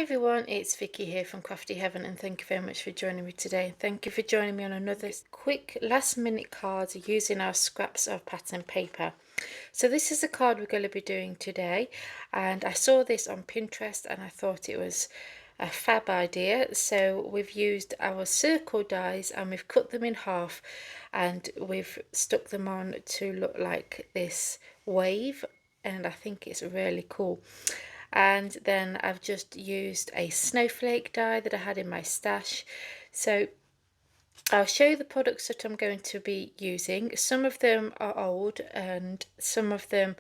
everyone, it's Vicky here from Crafty Heaven, and thank you very much for joining me today. Thank you for joining me on another quick last minute card using our scraps of pattern paper. So this is the card we're going to be doing today, and I saw this on Pinterest and I thought it was a fab idea. So we've used our circle dies and we've cut them in half and we've stuck them on to look like this wave, and I think it's really cool. And then I've just used a snowflake die that I had in my stash. So I'll show you the products that I'm going to be using. Some of them are old and some of them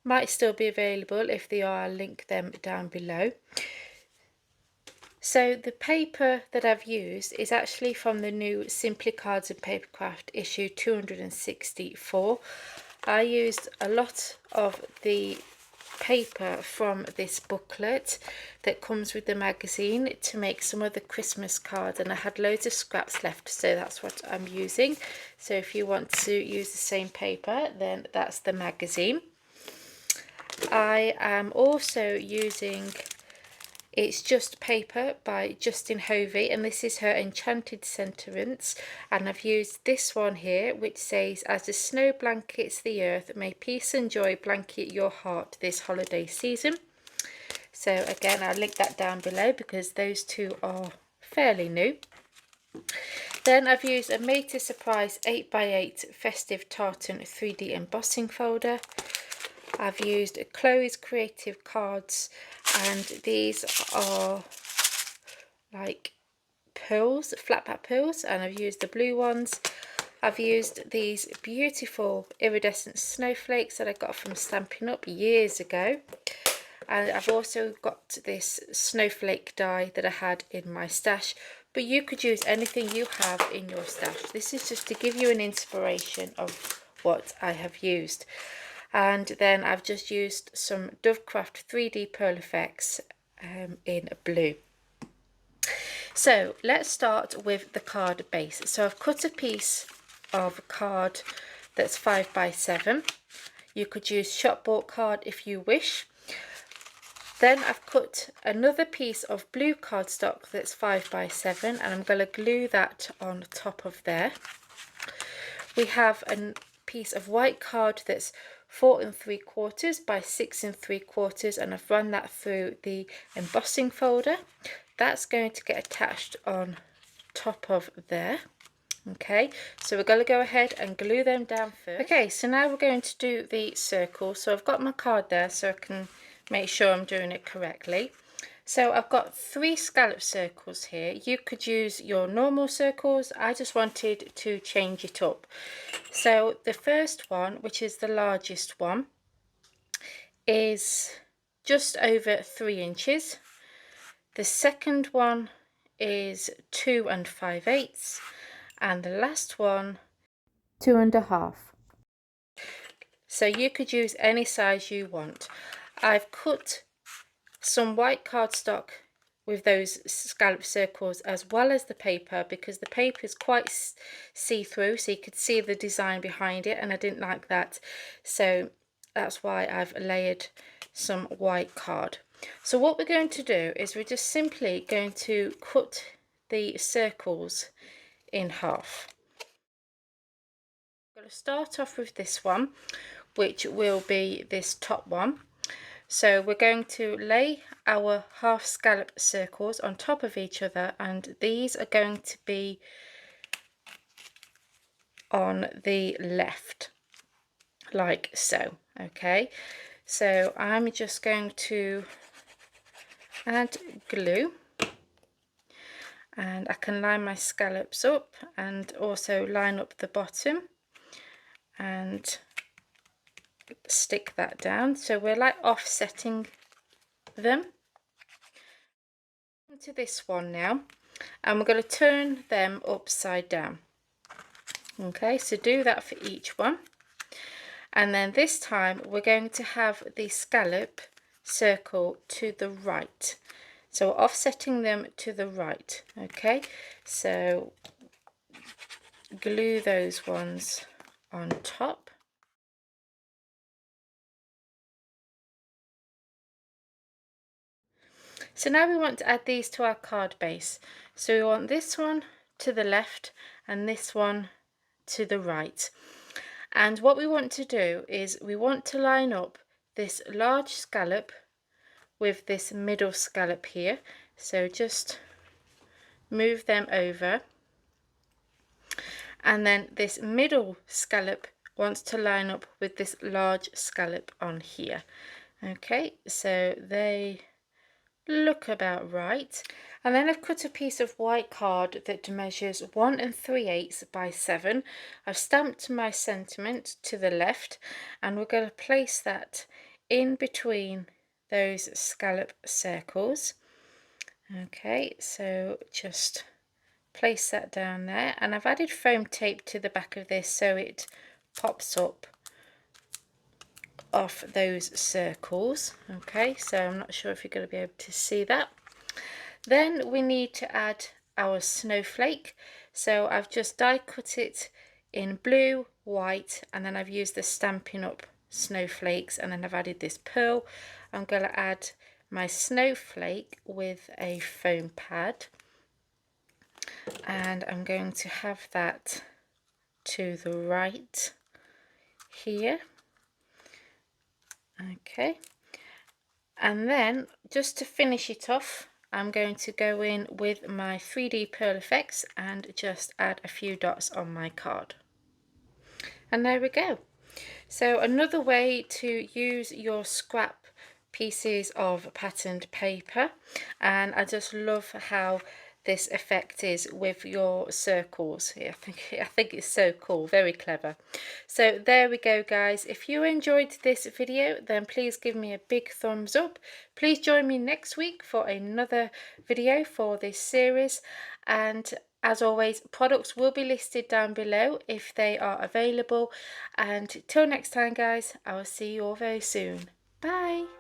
might still be available. If they are, I'll link them down below. So the paper that I've used is actually from the new Simply Cards and Papercraft issue 264. I used a lot of the paper from this booklet that comes with the magazine to make some of the Christmas cards, and I had loads of scraps left, so that's what I'm using. So if you want to use the same paper, then that's the magazine. I am also using It's Just Paper by Justin Hovey, and this is her Enchanted Sentiments, and I've used this one here which says, "As the snow blankets the earth, may peace and joy blanket your heart this holiday season." So again, I'll link that down below because those two are fairly new. Then I've used a Made to Surprise 8x8 Festive Tartan 3D embossing folder. I've used Chloe's Creative Cards, and these are like pearls, flat back pearls, and I've used the blue ones. I've used these beautiful iridescent snowflakes that I got from Stampin' Up years ago, and I've also got this snowflake die that I had in my stash, but you could use anything you have in your stash. This is just to give you an inspiration of what I have used. And then I've just used some Dovecraft 3D Pearl Effects in blue. So let's start with the card base. So I've cut a piece of card that's 5x7. You could use shop bought card if you wish. Then I've cut another piece of blue cardstock that's 5x7, and I'm going to glue that on top of there. We have a piece of white card that's 4 3/4 by 6 3/4, and I've run that through the embossing folder. That's going to get attached on top of there. Okay, so we're going to go ahead and glue them down first. Okay, so now we're going to do the circle. So I've got my card there so I can make sure I'm doing it correctly. So I've got 3 scallop circles here. You could use your normal circles. I just wanted to change it up. So the first one, which is the largest one, is just over 3 inches. The second one is 2 5/8, and the last one 2 1/2. So you could use any size you want. I've cut some white cardstock with those scallop circles as well as the paper, because the paper is quite see-through, so you could see the design behind it, and I didn't like that, so that's why I've layered some white card. So what we're going to do is we're just simply going to cut the circles in half. I'm going to start off with this one, which will be this top one. So we're going to lay our half scallop circles on top of each other, and these are going to be on the left, like so. Okay, so I'm just going to add glue, and I can line my scallops up and also line up the bottom and stick that down, so we're like offsetting them. To this one now, and we're going to turn them upside down. Okay, so do that for each one, and then this time we're going to have the scallop circle to the right, so offsetting them to the right. Okay, so glue those ones on top. So now we want to add these to our card base. So we want this one to the left and this one to the right. And what we want to do is we want to line up this large scallop with this middle scallop here. So just move them over. And then this middle scallop wants to line up with this large scallop on here. Okay, so they look about right. And then I've cut a piece of white card that measures 1 3/8 by 7. I've stamped my sentiment to the left, and we're going to place that in between those scallop circles. Okay, so just place that down there, and I've added foam tape to the back of this so it pops up off those circles. Okay, so I'm not sure if you're going to be able to see that. Then we need to add our snowflake. So I've just die cut it in blue, white, and then I've used the Stampin' Up snowflakes, and then I've added this pearl. I'm going to add my snowflake with a foam pad, and I'm going to have that to the right here. Okay, and then just to finish it off, I'm going to go in with my 3D Pearl Effects and just add a few dots on my card. And there we go. So another way to use your scrap pieces of patterned paper, and I just love how this effect is with your circles. Yeah, I think it's so cool, very clever. So there we go, guys. If you enjoyed this video, then please give me a big thumbs up. Please join me next week for another video for this series, and as always, products will be listed down below if they are available. And till next time, guys, I will see you all very soon. Bye.